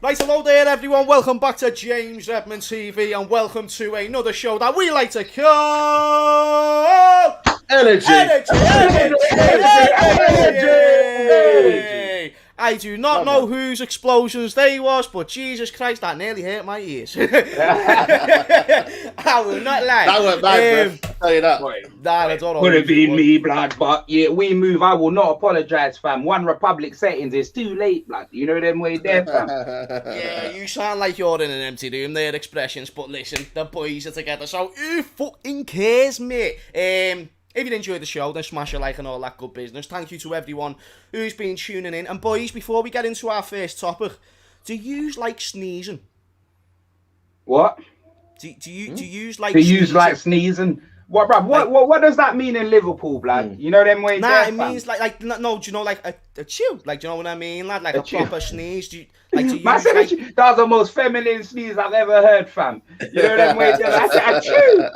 Right, hello there everyone, welcome back to James Redmond TV and welcome to another show that we like to call... Energy! I do not know whose explosions they was, but Jesus Christ, that nearly hurt my ears. I will not lie. That went bad, bro. I'll tell you that. I don't know. Could have been me, blood, but yeah, we move. I will not apologise, fam. One Republic settings is too late, blood. You know them way there, fam. Yeah, you sound like you're in an empty room, their expressions, but listen, the boys are together, so who fucking cares, mate? If you enjoyed the show, then smash a like and all that good business. Thank you to everyone who's been tuning in. And boys, before we get into our first topic, do you like sneezing? What? Do you like to sneezing? Use like sneezing? What, bruv? What does that mean in Liverpool, blood? You know them ways? Nah, there, it means like no. Do you know like a chew? Like, do you know what I mean, lad? Like a proper sneeze. Do you use, like... That was the most feminine sneeze I've ever heard, fam. You know them ways? I said a chew.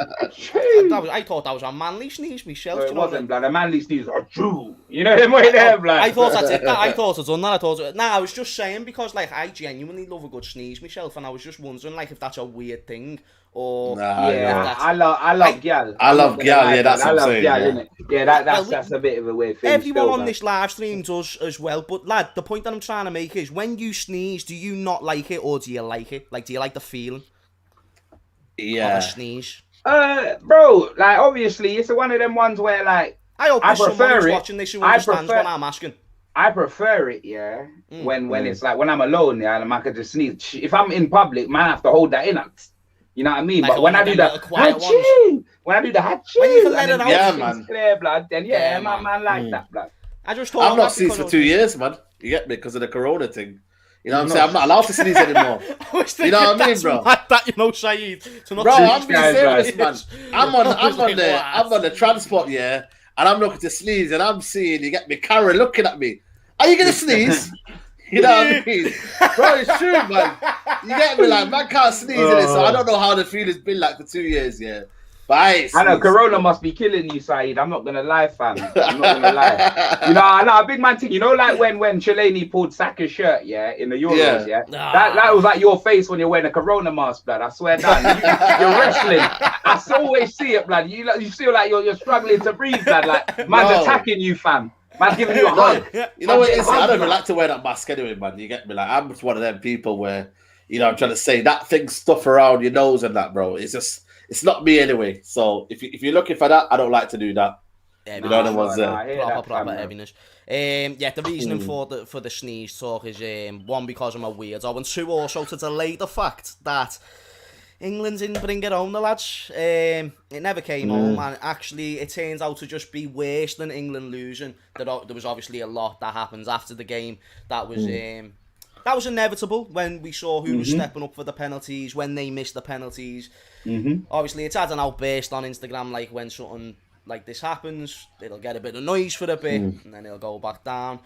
I thought that was a manly sneeze myself. No, it wasn't, blood. A manly sneeze, a chew. You know them way there, blood. I thought I did that. I thought I'd done that. I was just saying because like I genuinely love a good sneeze myself, and I was just wondering like if that's a weird thing. Or yeah, I love gal. I love gal. Yeah, that's what I'm saying. Gal, yeah, that's a bit of a weird thing. Everyone on this live stream does as well. But lad, the point that I'm trying to make is when you sneeze, do you not like it or do you like it? Like, do you like the feeling? Yeah. Of a sneeze. Bro, like obviously it's one of them ones where like I hope someone who's watching this who understands what I'm asking. I prefer it, yeah. When it's like when I'm alone, yeah, and I could just sneeze. If I'm in public, man, I have to hold that in. You know what I mean? Like but when I do the hatching, when you can let it out, yeah, man, clear blood, then yeah, man like that, blood. I just thought I've not sneezed for 2 years, man. You get me? Because of the corona thing. You know what I'm saying? I'm not allowed to sneeze anymore. You know what I mean, bro? That, you know, Saeed. Bro, I'm being serious, man. I'm on the transport, yeah, and I'm looking to sneeze, and I'm seeing, you get me, Karen looking at me. Are you gonna sneeze? You know what I mean? Bro, it's true, man. You get me? Like, man can't sneeze in it, so I don't know how the feeling's been like for 2 years, yeah. But I know Corona must be killing you, Saeed. I'm not gonna lie, fam. I'm not gonna lie. You know, I know a big man thing. You know, like when Chiellini pulled Saka's shirt, yeah, in the Euros, yeah. That was like your face when you're wearing a Corona mask, blood. I swear down. You're wrestling. I always see it, blood. You feel like you're struggling to breathe, blood. Like man's attacking you, fam. Man's giving you a hug. You know what it is? I don't even like to wear that mask anyway, man. You get me? Like, I'm just one of them people where, you know, I'm trying to say that thing stuff around your nose and that, bro. It's just, it's not me anyway. So if you're looking for that, I don't like to do that. Yeah, you know the ones proper heaviness. Yeah, the reasoning for the sneeze talk is one, because I'm a weirdo, and two, also to delay the fact that England didn't bring it home, the lads. It never came home, and actually it turns out to just be worse than England losing. There was obviously a lot that happens after the game that was inevitable when we saw who was stepping up for the penalties, when they missed the penalties. Obviously, it's had an outburst on Instagram, like when something like this happens, it'll get a bit of noise for a bit, and then it'll go back down.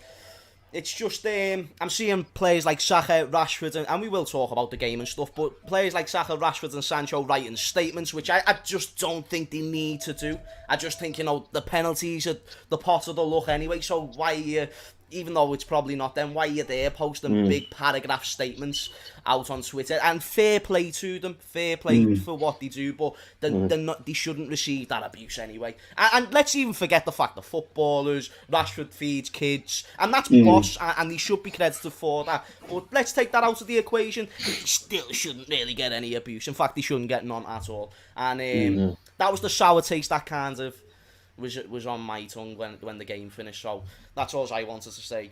It's just, I'm seeing players like Saka, Rashford, and we will talk about the game and stuff, but players like Saka, Rashford and Sancho writing statements, which I just don't think they need to do. I just think, you know, the penalties are the pot of the luck anyway, so why are you, even though it's probably not them, why are you there posting big paragraph statements out on Twitter? And fair play to them, fair play for what they do, but they shouldn't receive that abuse anyway. And let's even forget the fact that footballers, Rashford feeds kids, and that's boss, and they should be credited for that. But let's take that out of the equation. They still shouldn't really get any abuse. In fact, they shouldn't get none at all. And that was the sour taste that kind of was on my tongue when the game finished. So that's all I wanted to say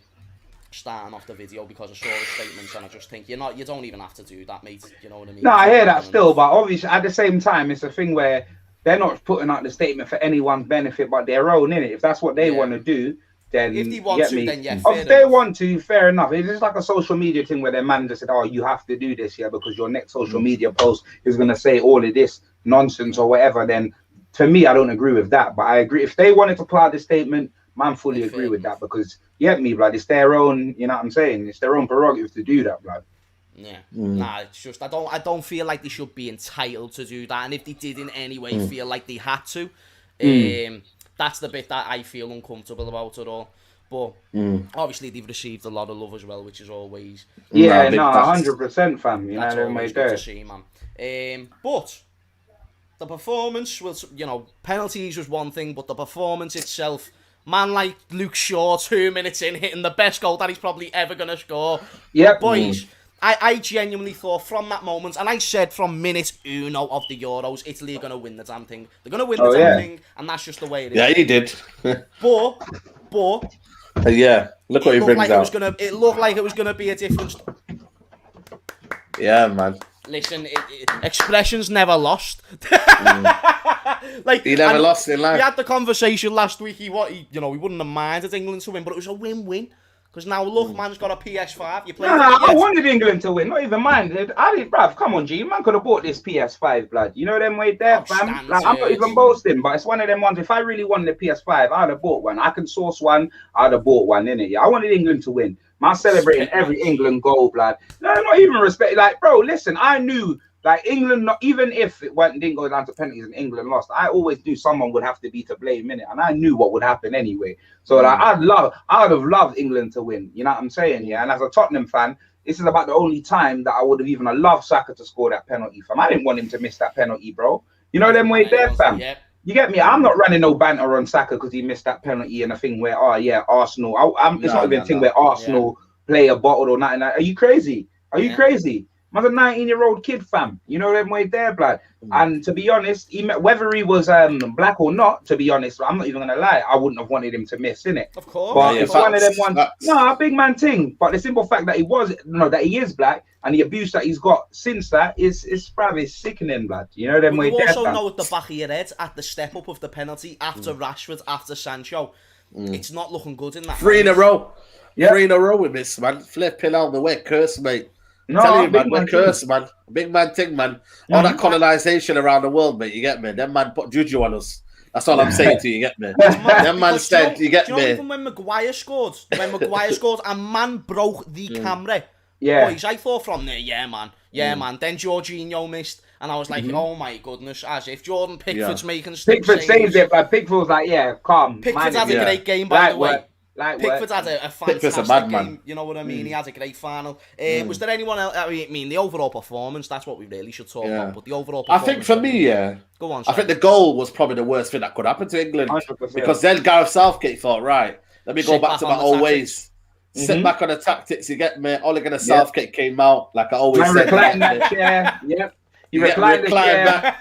starting off the video, because I saw the statements and I just think you don't even have to do that, mate. You know what I mean? No, I hear that still, but obviously at the same time it's a thing where they're not putting out the statement for anyone's benefit but their own, innit? If that's what they want to do, then if they want to, then yeah. If they want to, fair enough. It's just like a social media thing where their manager said, "Oh, you have to do this, yeah, because your next social media post is gonna say all of this nonsense or whatever." Then for me, I don't agree with that, but I agree if they wanted to put out the statement, man, fully agree with that, because me, blood, it's their own. You know what I'm saying? It's their own prerogative to do that, blood. Yeah, nah, it's just I don't feel like they should be entitled to do that, and if they did in any way feel like they had to, that's the bit that I feel uncomfortable about it all. But obviously they've received a lot of love as well, which is always 100%, fam. You that's know, always good to see, man. But the performance was, penalties was one thing, but the performance itself, man, like Luke Shaw, 2 minutes in, hitting the best goal that he's probably ever gonna score. Yep, boys. I genuinely thought from that moment, and I said from minute uno of the Euros, Italy are going to win the damn thing. They're going to win the damn thing, and that's just the way it is. Yeah, he did. but yeah, look what he brings out. It looked like it was going to be a difference. Yeah, man. Listen, expressions never lost. Like he never lost in life. We had the conversation last week. He wouldn't have minded England to win, but it was a win-win. Because now, look, man's got a PS5. You play. I wanted England to win, not even minded. I did, bruv. Come on, G. Man could have bought this PS5, blood. You know them way there, fam. Like, I'm not even boasting, but it's one of them ones. If I really wanted the PS5, I'd have bought one. I can source one. I'd have bought one, innit? Yeah, I wanted England to win. Man celebrating every England goal, blood. No, not even respect. Like, bro, listen, I knew. Like England, even if it didn't go down to penalties and England lost, I always knew someone would have to be to blame in it, and I knew what would happen anyway. So like, I would have loved England to win. You know what I'm saying? Yeah. And as a Tottenham fan, this is about the only time that I would have even loved Saka to score that penalty, fam. I didn't want him to miss that penalty, bro. You know them way there, fam. Yeah. You get me? I'm not running no banter on Saka because he missed that penalty and a thing where, Arsenal. It's not even a thing where Arsenal play a bottle or nothing. Are you crazy? Are you crazy? Man's a 19-year-old kid, fam. You know them way there, blood. And to be honest, whether he was black or not, to be honest, I'm not even gonna lie, I wouldn't have wanted him to miss, innit? Of course. But it's one of them ones. No, a big man thing. But the simple fact that he is black and the abuse that he's got since that is probably sickening, blood. You know them way there. You also know at the back of your head at the step up of the penalty after Rashford, after Sancho, it's not looking good in that. 3 in a row. Yeah. 3 in a row with this, man. Flipping out the way, curse, mate. No, tell you, man, we're cursed, man. Big man thing, man. All that colonization around the world, mate, you get me? Them man put juju on us. That's all I'm saying to you, get me? Them man said, you get me? Even when McGuire scored, and man broke the camera. Yeah. Boys, I thought from there, man. Then Jorginho missed, and I was like, oh my goodness, as if Jordan Pickford's making stuff. Pickford saves it, but Pickford was like, calm. Pickford's had a great game, by the way. Pickford's had a fantastic game, you know what I mean? He had a great final. Was there anyone else? I mean, the overall performance, that's what we really should talk about, but the overall performance... I think for me, Go on, I think the goal was probably the worst thing that could happen to England. 100%. Because then Gareth Southgate thought, right, let me go back to my old ways. Sit back on the tactics, you get me? Ole Gunnar Southgate came out, like I always said. Recline that chair, You recline the chair,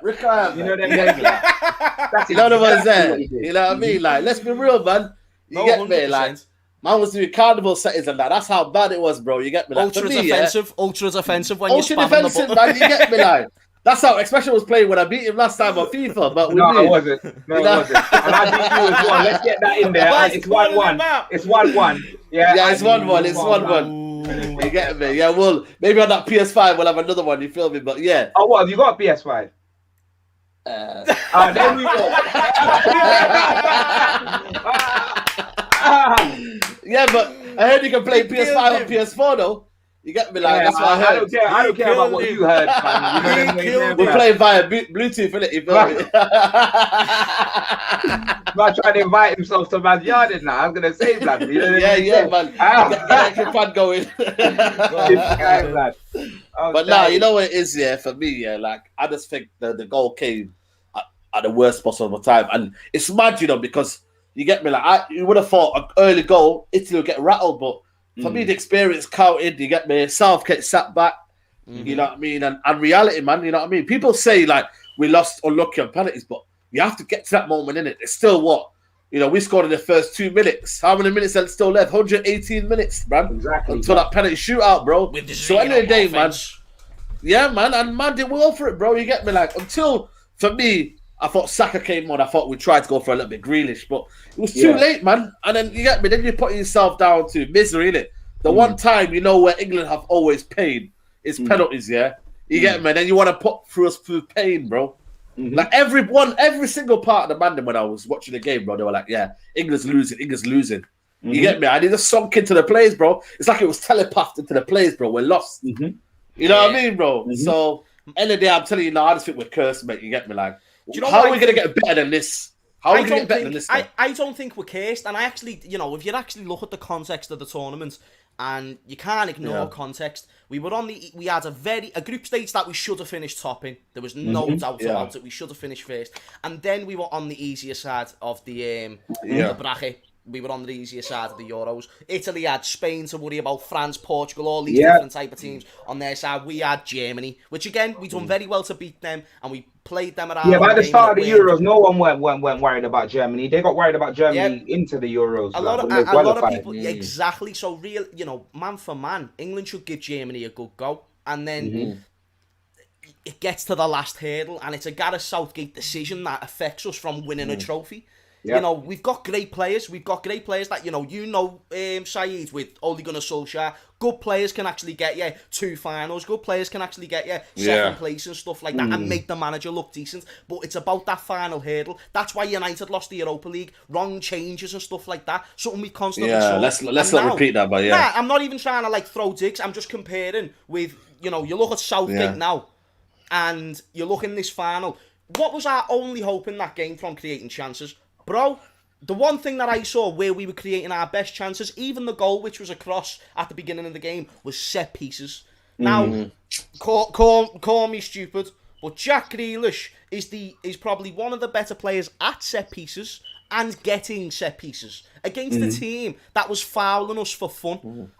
recline. You know that. You know the ones there. You know what I mean? Like, let's be real, man. You get me? Like, man was doing carnival settings and that. That's how bad it was, bro. You get me? Like, ultra defensive when you're spamming defensive, the button. Man. You get me? Like, that's how Expression was playing when I beat him last time on FIFA. But I wasn't. No, I wasn't. And I beat you as well. Let's get that in there. It's 1-1. It's 1-1. Yeah, it's 1-1. It's 1-1. You get me? Yeah, well, maybe on that PS5 we'll have another one. You feel me? But yeah. Oh, what have you got? A PS5? There we go. Yeah, but I heard you can play PS5 on PS4 though. You get me? Like, that's what I heard. I don't care about what you heard, man. We're playing via Bluetooth, innit? You feel me? Man trying to invite himself to man's yard now. I'm gonna say, man. Yeah, man. Get your fun going. But now, you know what it is, for me, like I just think the goal came at the worst possible time, and it's mad, because you get me. Like you would have thought an early goal, Italy would get rattled, but for me, the experience counted. You get me? Southgate sat back. You know what I mean? And reality, man. You know what I mean? People say like we lost unlucky on penalties, but you have to get to that moment, innit? It's still what? We scored in the first 2 minutes. How many minutes are still left? 118 minutes, man. Exactly. Until that penalty shootout, bro. So end of the day, man. Yeah, man. And man did well for it, bro. You get me? Like, until, for me, I thought Saka came on. I thought we tried to go for a little bit Grealish, but it was too late, man. And then you get me. Then you're putting yourself down to misery, innit? The one time where England have always paid is penalties, yeah. You get me. And then you want to put us through pain, bro. Like every single part of the mandem when I was watching the game, bro, they were like, "Yeah, England's losing. You get me? I need to sunk into the plays, bro. It's like it was telepathed into the plays, bro. We're lost. You know what I mean, bro? So end of the day, I'm telling you now, I just think we're cursed, mate. You get me? Like, how are we gonna get better than this? How would you get better than this? I don't think we're cursed, and I actually, you know, if you actually look at the context of the tournament, and you can't ignore context, we had a group stage that we should have finished top in. There was no doubt about it. We should have finished first, and then we were on the easier side of the bracket. We were on the easier side of the Euros. Italy had Spain to worry about, France, Portugal, all these different type of teams on their side. We had Germany, which again, we done very well to beat them, and we played them at our by the start of the Euros, no one went worried about Germany. They got worried about Germany into the Euros. A lot of people, exactly. So real, you know, man for man, England should give Germany a good go, and then it gets to the last hurdle, and it's a Gareth Southgate decision that affects us from winning a trophy. Yep. You know, we've got great players. We've got great players that, Saeed, with Ole Gunnar Solskjaer, good players can actually get you 2 finals. Good players can actually get you 2nd place and stuff like that and make the manager look decent. But it's about that final hurdle. That's why United lost the Europa League. Wrong changes and stuff like that. Something we constantly saw. Let's not repeat that, but Nah, I'm not even trying to throw digs. I'm just comparing with, you look at Southgate now and you look in this final. What was our only hope in that game from creating chances? Bro, the one thing that I saw where we were creating our best chances, even the goal, which was a cross at the beginning of the game, was set pieces. Now, call me stupid, but Jack Grealish is probably one of the better players at set pieces and getting set pieces against a team that was fouling us for fun.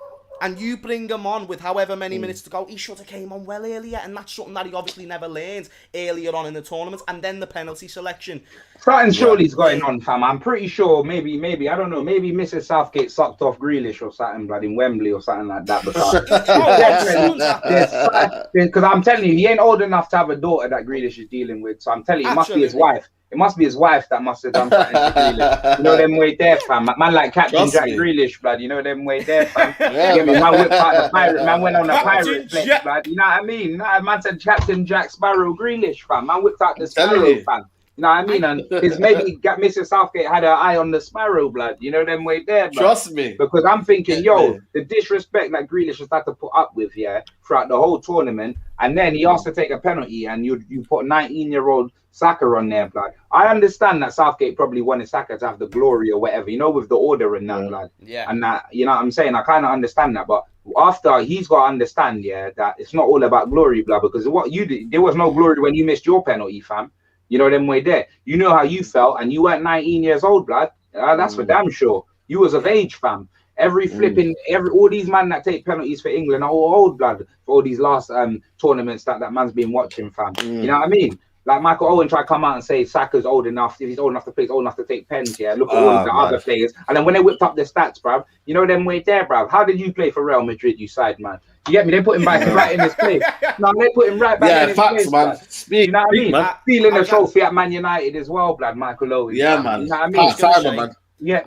And you bring him on with however many minutes to go. He should have came on well earlier, and that's something that he obviously never learned earlier on in the tournament. And then the penalty selection. Something surely's going on, fam. I'm pretty sure maybe, I don't know, maybe Mrs. Southgate sucked off Grealish or something, blood, in Wembley or something like that. Because I'm telling you, he ain't old enough to have a daughter that Grealish is dealing with. So I'm telling you, it must be his wife. It must be his wife that must have done something to Grealish. You know them way there, fam. Man like Captain Jack Grealish, blood. You know them way there, fam. Man whipped out the pirate. Man went on a pirate flex, blood. You know what I mean? Man said Captain Jack Sparrow Grealish, fam. Man whipped out the Sparrow, fam. You know what I mean? And maybe Mrs. Southgate had her eye on the Sparrow, blood. You know them way there, blood. Trust me. Because I'm thinking, the disrespect that Grealish has had to put up with, throughout the whole tournament, and then he asked to take a penalty, and you put 19-year-old Saka on there, blood. I understand that Southgate probably wanted Saka to have the glory or whatever, with the order and that, blood. Yeah. And that, you know what I'm saying? I kind of understand that, but after he's got to understand, that it's not all about glory, blood, because what you did, there was no glory when you missed your penalty, fam. You know them way there. You know how you felt, and you weren't 19 years old, blood. That's for damn sure. You was of age, fam. All these man that take penalties for England are all old, blood, for all these last tournaments that man's been watching, fam. You know what I mean? Like Michael Owen tried to come out and say Saka's old enough. If he's old enough to play, he's old enough to take pens. Look at all the other players. And then when they whipped up the stats, bruv, you know them way there, bruv. How did you play for Real Madrid, you side man? You get me? They put him back right in his place. No, they put him right back in his place. Man. You know what I mean? Stealing the trophy at Man United as well, blood, Michael Owen. Yeah, man. You know what I mean? Yeah,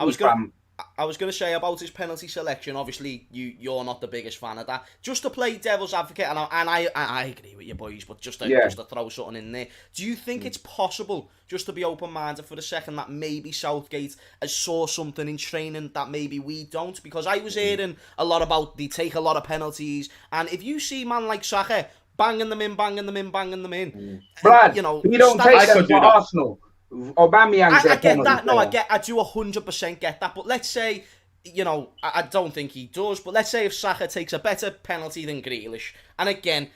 I was going to say about his penalty selection, obviously you're not the biggest fan of that. Just to play devil's advocate, and I agree with you boys, but just to throw something in there, do you think it's possible, just to be open-minded for a second, that maybe Southgate has saw something in training that maybe we don't? Because I was hearing a lot about they take a lot of penalties, and if you see man like Saka banging them in, Brad, you don't take them for Arsenal. Aubameyang's I get that. No, I do 100% get that. But let's say, I don't think he does. But let's say if Saka takes a better penalty than Grealish, and again,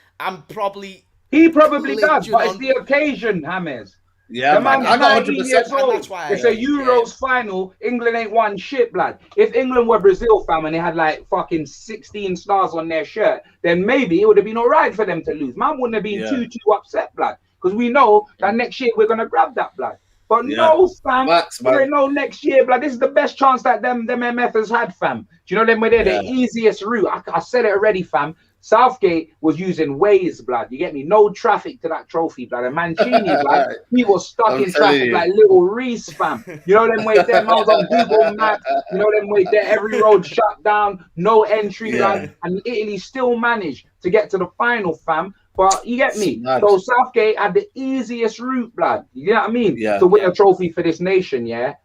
he probably does. But it's the occasion, James. Yeah, man. I got 100%. That's why it's a Euros final. England ain't won shit, blood. If England were Brazil, fam, and they had like fucking 16 stars on their shirt, then maybe it would have been all right for them to lose. Man wouldn't have been too upset, blood, because we know that next year we're gonna grab that, blood. But no, fam, there ain't no next year, blood. This is the best chance that them MF has had, fam. Do you know them? We're the easiest route. I said it already, fam. Southgate was using Waze, blood. You get me? No traffic to that trophy, blood. And Mancini, blood, he was stuck in traffic like little Reese, fam. You know them way there? Man was on Google Maps. You know them way there? Every road shut down, no entry, blood. And Italy still managed to get to the final, fam. But you get me? So Southgate had the easiest route, blood. You know what I mean? To win a trophy for this nation, A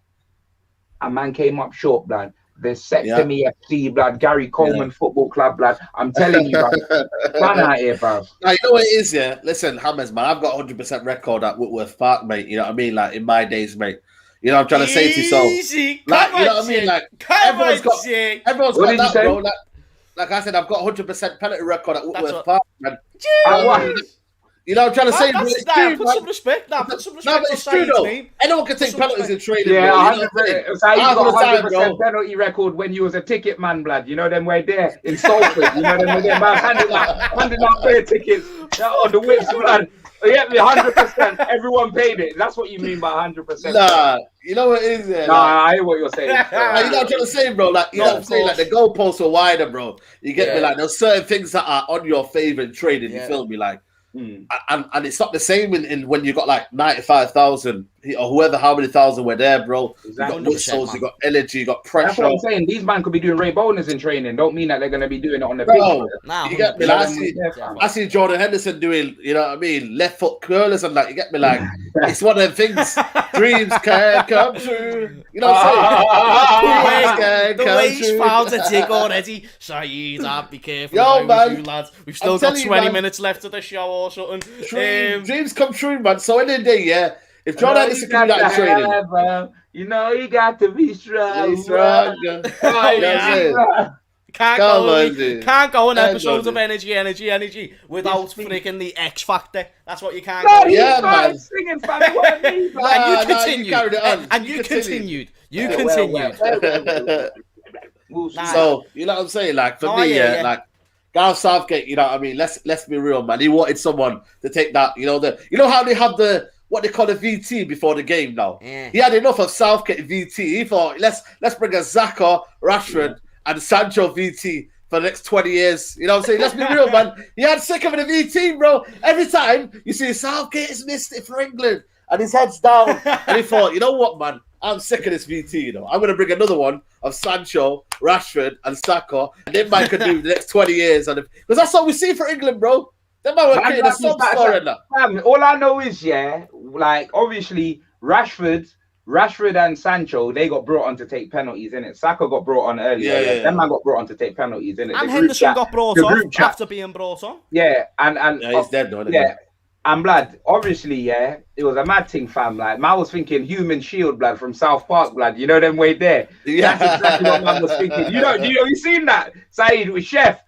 man came up short, blood. The Sectemy FC, blood. Gary Coleman Football Club, blood. I'm telling you, blood. Man out here, bruv. Now, you know what it is, Listen, James, man, I've got 100% record at Whitworth Park, mate. You know what I mean? Like, in my days, mate. You know what I'm trying to say to you? So, Easy. like, Come you know on, what I mean? Jay. Like, Come everyone's on, got Jay. that, bro. Like I said, I've got 100% penalty record at Whitworth Park, man. You know what I'm trying to say? Bro, it's true, put man. some respect. Put some respect but on it's true, Saeed's though. name. Anyone can take penalties in training, yeah, bro. You know what I'm saying? So he's got Half of the 100% time, bro. penalty record when you was a ticket man, blood. You know them way there in Salford. You know them way there, man, handing out fair tickets on the whips, blood. Yeah, 100%. Everyone paid it. That's what you mean by 100%. Nah, you know what it is there? Nah, Like, I hear what you're saying. you know what I'm trying to say, bro? Like, you know what I'm saying? Like, the goalposts are wider, bro. You get me? Like, there's certain things that are on your favor in trading, you feel me? Like, and it's not the same in when you got like 95,000 or whoever, how many thousand were there, bro. You got whistles, you got energy, you got pressure. That's what I'm saying. These men could be doing Ray Boners in training. Don't mean that they're going to be doing it on the bro, pitch. Nah, you get me? Like, I see Jordan Henderson doing, you know what I mean, left foot curlers and like, you get me? Like, it's one of them things. Dreams can come true. You know what I'm saying? The way he's found a tick already. Saeed, be careful. Yo, man. You lads. We've still got 20 minutes left of the show or something. Dreams come true, man. So in the day, yeah, if Jordan Henderson can do that training, you know, you got to be strong. Can't go on episodes of Energy without freaking the X Factor. That's what you can't No, go. yeah, man. Singing, and you continued. You continued. So, you know what I'm saying? Like, for me, like, Gareth Southgate, you know what I mean? Let's be real, man. He wanted someone to take that, you know how they have what they call a VT before the game now. Yeah. He had enough of Southgate VT. He thought, let's bring a Xhaka, Rashford, and Sancho VT for the next 20 years. You know what I'm saying? Let's be real, man. He had sick of the VT, bro. Every time you see Southgate has missed it for England and his head's down. And he thought, you know what, man? I'm sick of this VT, you know. I'm going to bring another one of Sancho, Rashford, and Saka, and then man can do the next 20 years. Because that's what we see for England, bro. Them man were creating a sub-star in that. All I know is, like, obviously, Rashford and Sancho, they got brought on to take penalties, innit? Saka got brought on earlier. Them man got brought on to take penalties, innit? And Henderson got brought on after being brought on. Yeah, and he's dead, though, and blood, obviously, it was a mad thing, fam. Like, man was thinking human shield, blood, from South Park, blood. You know them way there. Yeah. That's exactly what man was thinking. You seen that? Saeed with a chef.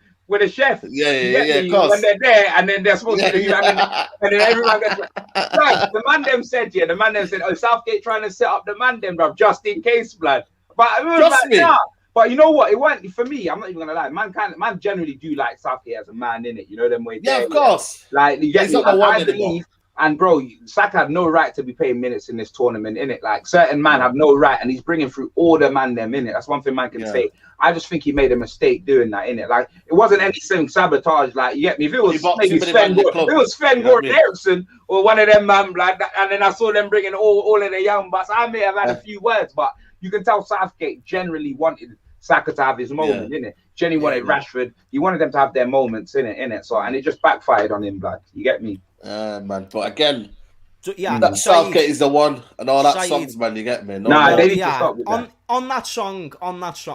Yeah, of course. When they're there, and then they're supposed to do that, and then everyone gets right. The man them said, oh, Southgate trying to set up the man them, bruv, just in case, blood. But it was nah. But you know what? It went for me. I'm not even gonna lie. Man generally do like Southgate as a man, in it. You know them way. Yeah, of course. Like you get me. I believe. And bro, Saka had no right to be paying minutes in this tournament, innit? Like certain man have no right, and he's bringing through all the man them, innit? That's one thing man can say. I just think he made a mistake doing that, innit? Like it wasn't anything sabotage, like you get me. If it was maybe Sven-Göran Eriksson or one of them man like that, and then I saw them bringing all of the young bucks, I may have had a few words, but you can tell Southgate generally wanted Saka to have his moment, innit? Jenny wanted Rashford. He wanted them to have their moments, innit? So, and it just backfired on him, blood. You get me? Man. But again, that Southgate is the one and all that songs, man. You get me? They need to stop with that. On that song,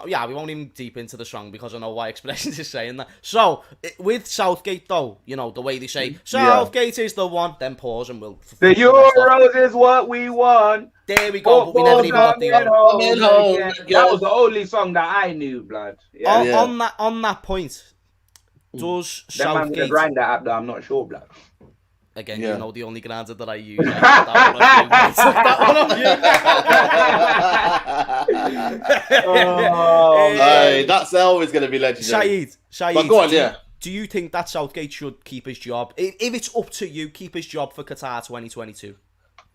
yeah, we won't even deep into the song because I know why Expressions is saying that. So, with Southgate, though, you know, the way they say, Southgate is the one, then pause and we'll... The Euros is what we want. There we go, but we never even got the Euros. That was the only song that I knew, blood. On that point, does Southgate... That man grind that up, though, I'm not sure, blood. Again, you know the only grinder that I use. That's always going to be legendary. Saeed, but go on, do you think that Southgate should keep his job? If it's up to you, keep his job for Qatar 2022.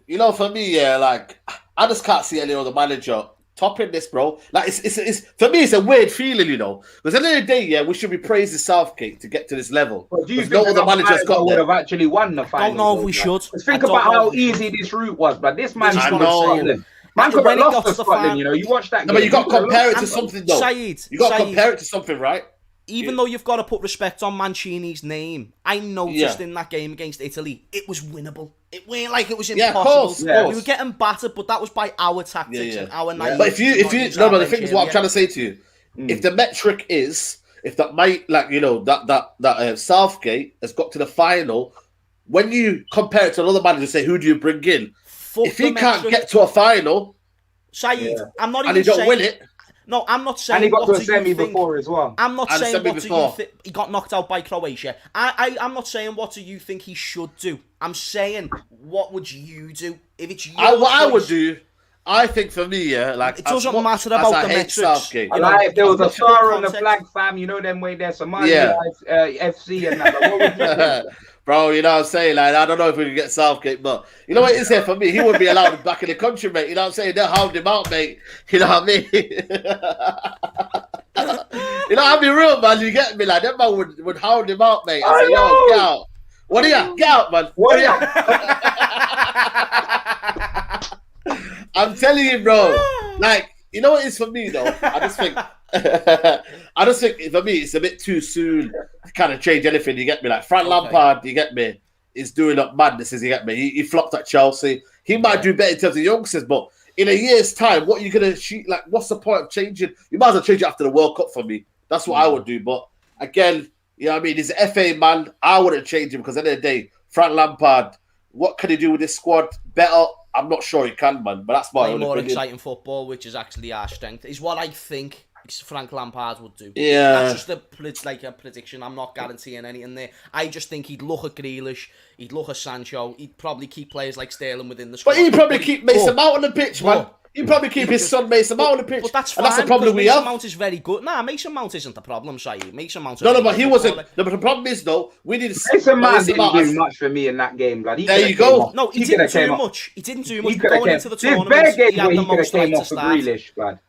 You know, for me, like I just can't see any other manager topping this, bro. Like it's for me, it's a weird feeling, you know. Because at the end of the day, we should be praising Southgate to get to this level. But do you think no other managers would have actually won the final? Don't know if we should. Think about how easy this route was, but this man is Scotland. Man could have lost to Scotland, you know. You watch that game. But you got to compare it to something, though. You got to compare it to something, right? Even though you've got to put respect on Mancini's name, I noticed in that game against Italy, it was winnable. It weren't like it was impossible. Of course. We were getting battered, but that was by our tactics and our naive. But if you the thing is what I'm trying to say to you, if the metric is, if that might, like, you know, that Southgate has got to the final, when you compare it to another manager, say, who do you bring in? If he can't get to a final, Saeed, I'm not and even he don't saying... win it. No, I'm not saying. And he got what to a semi think, before as well. I'm not And saying what do before. you think. He got knocked out by Croatia. I'm not saying what do you think he should do. I'm saying what would you do if it's your What I would choice? do, I think for me, yeah, like It doesn't matter about the metrics. Southgate. You know, Like, there was a put star on the context. flag, fam. You know them way there, Somalia, FC and that. Like, what would you do? Bro, you know what I'm saying? Like, I don't know if we can get Southgate, but you know what it is here for me? He wouldn't be allowed back in the country, mate. You know what I'm saying? They'll hound him out, mate. You know what I mean? You know, I'll be real, man. You get me? Like, that man would hound him out, mate. I say, yo, get out. What are you? Get out, man. What are you? I'm telling you, bro. Like, you know what it is for me, though? I just think for me, it's a bit too soon to kind of change anything. You get me? Like Frank Lampard, you get me? Is doing up madnesses. You get me? He flopped at Chelsea. He might do better in terms of youngsters, but in a year's time, what are you gonna shoot? Like, what's the point of changing? You might as well change it after the World Cup for me. That's what I would do. But again, you know what I mean? He's an FA man. I wouldn't change him because at the end of the day, Frank Lampard, what can he do with this squad? Better. I'm not sure he can, man. But that's my own more opinion. exciting football, which is actually our strength, is what I think Frank Lampard would do. Yeah. That's just a prediction. I'm not guaranteeing anything there. I just think he'd look at Grealish, he'd look at Sancho, he'd probably keep players like Sterling within the squad. But he'd probably keep Mason Mount on the pitch, man. He'd probably keep his son Mason Mount on the pitch. But that's and fine, that's the problem we Mason have. Mount is very good. Nah, Mason Mount isn't the problem, Saeed. Mason Mount. No, but he wasn't. No, but the problem is, though, we need to. Mason Mount didn't do much for me in that game, blood. There you go. No, he didn't do much. He didn't do much going into the There's tournament. bare games He had where the he could have most right came to off for start. Grealish, blood.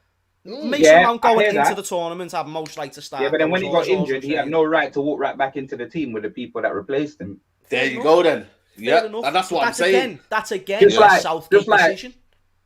Mason Mount going into that. the tournament had most right to start. Yeah, but then when he got injured, he had no right to walk right back into the team with the people that replaced him. There you go, then. Yeah, and that's what I'm saying. That's again just like Southgate decision.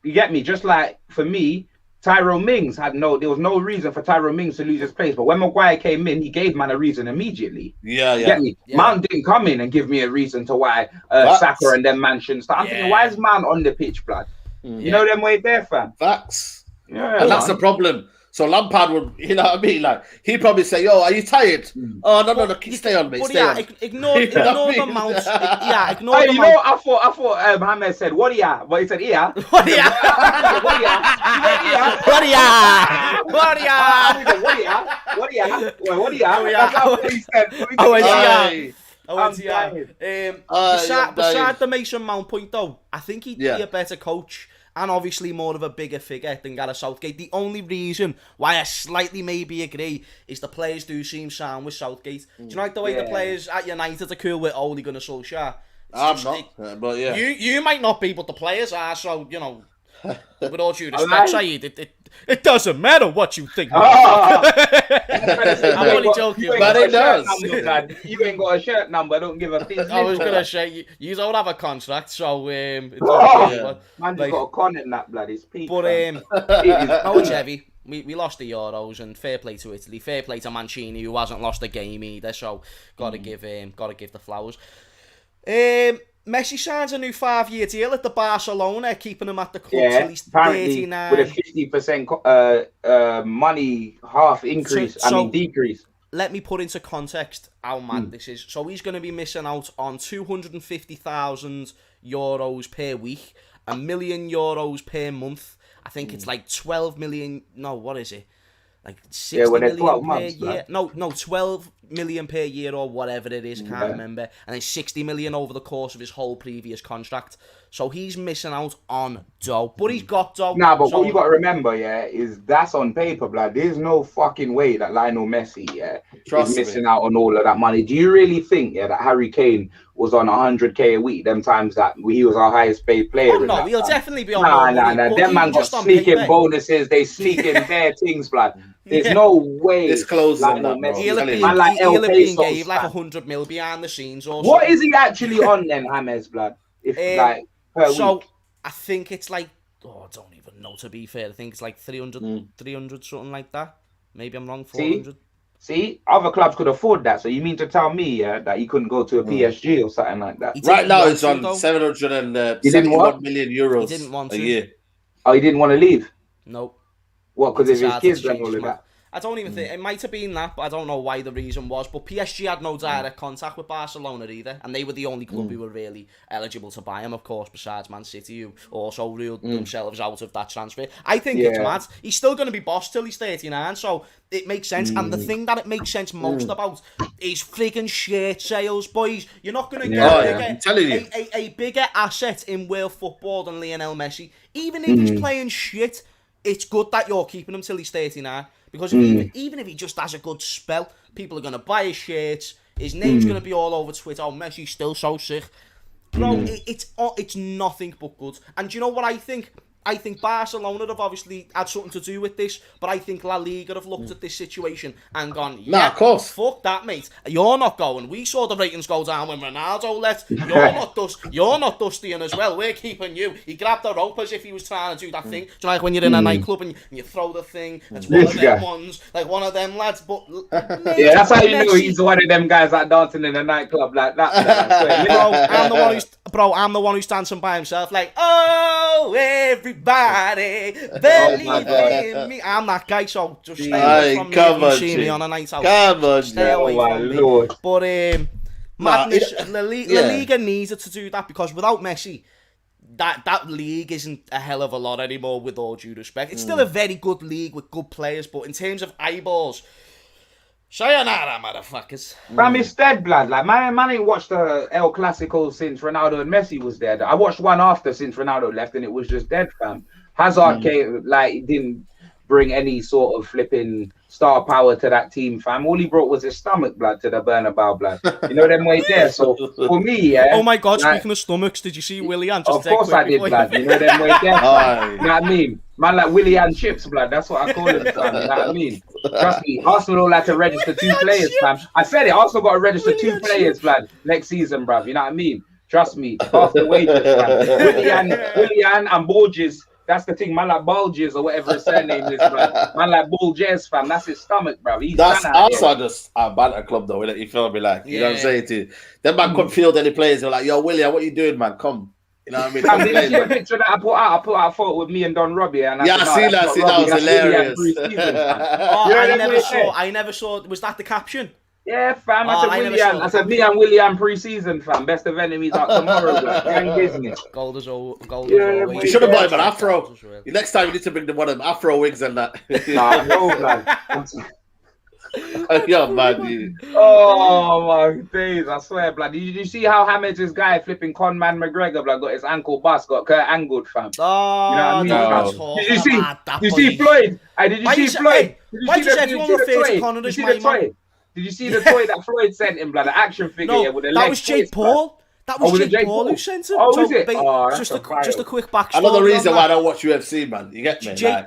You get me? Just like for me, Tyrone Mings there was no reason for Tyrone Mings to lose his place. But when Maguire came in, he gave man a reason immediately. Yeah. You get me? Yeah. Mount didn't come in and give me a reason to why Saka and them man shouldn't start. I'm thinking, why is Mount on the pitch, blood? You know them way there, fam. Facts. Yeah, and that's the problem. So Lampard would, you know what I mean? Like, he'd probably say, yo, are you tired? Oh, no, stay on, mate, stay on. Ignore the Mount. Ignore the Mount. You know, I thought Mohamed said, what are ya? But he said, yeah. What are ya? What are ya? What are ya? What are ya? What are ya? What are ya? That's what he said. Beside the Mason Mount point, though, I think he'd be a better coach. And obviously more of a bigger figure than Gareth Southgate. The only reason why I slightly maybe agree is the players do seem sound with Southgate. Do you like the way the players at United are cool with Ole Gunnar Solskjaer? I'm not, but yeah. You might not be, but the players are, so, you know, with all due respect, Saeed, it doesn't matter what you think. I'm only joking. But it does. You ain't got a shirt number, don't give a piss. I was going to say, you don't have a contract, so... Man just got a con in that, blood. It's peak. But, it's heavy. We lost the Euros, and fair play to Italy. Fair play to Mancini, who hasn't lost a game either, so got to give the flowers. Messi signs a new 5-year deal at the Barcelona, keeping him at the club till he's 39. With a 50% money half increase, decrease. Let me put into context how mad this is. So he's going to be missing out on €250,000 per week, €1 million per month. I think it's like 12 million. No, what is it? Like 60 million per year. No, 12 million per year or whatever it is, can't remember. And then 60 million over the course of his whole previous contract. So he's missing out on dough. But he's got dough. Nah, but what you got to remember, is that's on paper, blood. There's no fucking way that Lionel Messi, is missing out on all of that money. Do you really think, that Harry Kane was on 100k a week, them times that he was our highest paid player? Oh, no, he'll definitely be on Nah. Them man got sneaking bonuses. They sneaking their things, blood. There's no way. It's close. Lionel Messi. He'll gave like 100 mil behind the scenes. Or what is he actually on then, James, blood? If per week. I think it's like, I don't even know, to be fair. I think it's like 300, something like that. Maybe I'm wrong, 400. See, other clubs could afford that. So you mean to tell me that he couldn't go to a PSG or something like that? Right now it's on €771 million he didn't want a to. year. Oh, he didn't want to leave? Nope. What, because of his kids and all of that? I don't even think it might have been that, but I don't know why the reason was. But PSG had no direct contact with Barcelona either, and they were the only club who were really eligible to buy him, of course, besides Man City, who also ruled themselves out of that transfer. I think it's mad. He's still going to be boss till he's 39, so it makes sense. And the thing that it makes sense most about is friggin' shirt sales, boys. You're not going to get a bigger asset in world football than Lionel Messi. Even if he's playing shit, it's good that you're keeping him till he's 39. Because even if he just has a good spell, people are going to buy his shirts. His name's going to be all over Twitter. Oh, Messi's still so sick. Bro, it's nothing but good. And do you know what I think? I think Barcelona have obviously had something to do with this, but I think La Liga have looked at this situation and gone, of course. Fuck that, mate. You're not going. We saw the ratings go down when Ronaldo left. You're not Dustying as well. We're keeping you. He grabbed the rope as if he was trying to do that thing. Do you know, like when you're in a nightclub and you throw the thing? It's one of them ones, like one of them lads. But yeah, that's how you know he's one of them guys that dancing in a nightclub like that. I'm the one who's dancing by himself, like, oh, everybody, believe in me. I'm that guy, so just stay away from me if you see me on a night out. Come on, stay away from me. Lord. But madness, La Liga needs it to do that, because without Messi, that league isn't a hell of a lot anymore, with all due respect. It's still a very good league with good players, but in terms of eyeballs, sayonara, motherfuckers. Fam, it's dead, blood. Like, man ain't watched the El Clasico since Ronaldo and Messi was there. I watched one after since Ronaldo left, and it was just dead, fam. Hazard came, like, didn't bring any sort of flipping star power to that team, fam. All he brought was his stomach, blood, to the Bernabeu, blood. You know them way there. So for me, oh my God, like, speaking of stomachs, did you see Willian? Of course I did, blood. You know them way there. You know what I mean? Man, like Willian Chips, blood. That's what I call him, fam. You know what I mean? Trust me, Arsenal don't like to register 2 players, fam. I said it. Arsenal got to register 2 players, blood, next season, bruv. You know what I mean? Trust me. Half the wages, fam. Willian and Borges. That's the thing, man, like Bulges or whatever his surname is, bro. Man, like Bulges, fam. That's his stomach, bro. That's also just a banter club, though, innit? You feel me? Like, you know what I'm saying to you? Them man couldn't field any players. They're like, yo, William, what you doing, man? Come. You know what I mean? Did you see a picture that I put out? I put out a photo with me and Don Robbie. And I see that. That was hilarious. I never saw. Was that the caption? Yeah, fam. I said me and William pre-season, fam. Best of enemies out tomorrow, bro. Gang business. Gold is all. You should have bought him an afro. Next time you need to bring them one of them afro wigs and that. Nah, no, man. Yo, man, dude. Oh my days, I swear, blood. Did you see how Hamid's guy flipping conman McGregor, blood, got his ankle bust, got Kurt angled, fam? Oh, you know what I mean? No. Did you see Floyd? Did you see Floyd? Why does everyone refer to Conor as my man? Did you see the toy that Floyd sent him, blood? The action figure with the legs. That was Jake Paul. That was Jake Paul who sent him. Oh, is it? Just a quick backstory. Another reason why I don't watch UFC, man. You get me? Jake